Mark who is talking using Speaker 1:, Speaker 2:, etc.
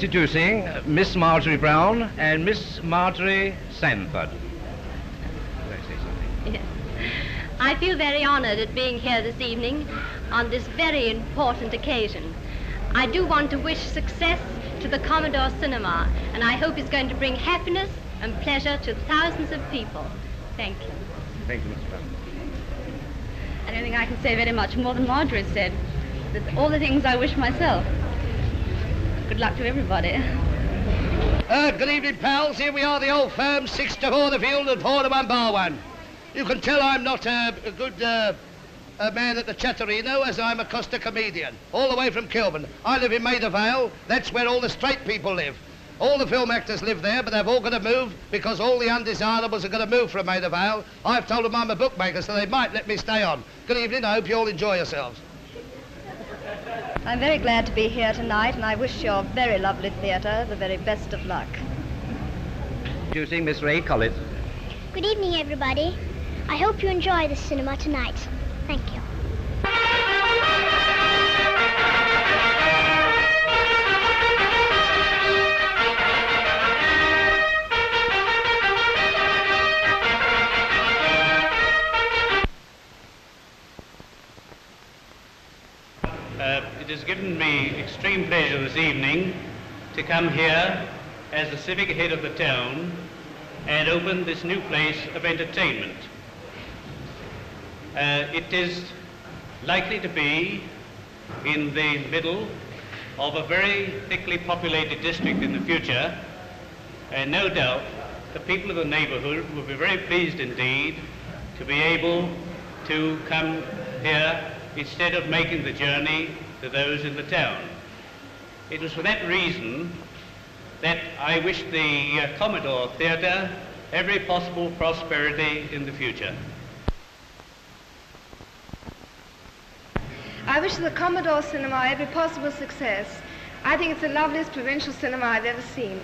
Speaker 1: Introducing Miss Marjorie Brown and Miss Marjorie Sandford. Did I say something?
Speaker 2: Yes. I feel very honored at being here this evening on this very important occasion. I do want to wish success to the Commodore Cinema, and I hope it's going to bring happiness and pleasure to thousands of people. Thank you.
Speaker 1: Thank you, Miss Brown.
Speaker 3: I don't think I can say very much more than Marjorie said. That's all the things I wish myself. Good luck to everybody.
Speaker 4: Good evening, pals. Here we are, the old firm, 6 to 4 the field and 4 to 1 bar one. You can tell I'm not a good man at the Chatterino, as I'm a Costa comedian, all the way from Kilburn. I live in Maida Vale. That's where all the straight people live. All the film actors live there, but they've all got to move because all the undesirables are going to move from Maida Vale. I've told them I'm a bookmaker, so they might let me stay on. Good evening. I hope you all enjoy yourselves.
Speaker 3: I'm very glad to be here tonight, and I wish your very lovely theatre the very best of luck.
Speaker 1: Introducing Miss Ray Collett.
Speaker 5: Good evening, everybody. I hope you enjoy the cinema tonight. Thank you.
Speaker 6: It has given me extreme pleasure this evening to come here as the civic head of the town and open this new place of entertainment. It is likely to be in the middle of a very thickly populated district in the future, and no doubt the people of the neighborhood will be very pleased indeed to be able to come here instead of making the journey to those in the town. It was for that reason that I wish the Commodore Theatre every possible prosperity in the future.
Speaker 7: I wish the Commodore Cinema every possible success. I think it's the loveliest provincial cinema I've ever seen.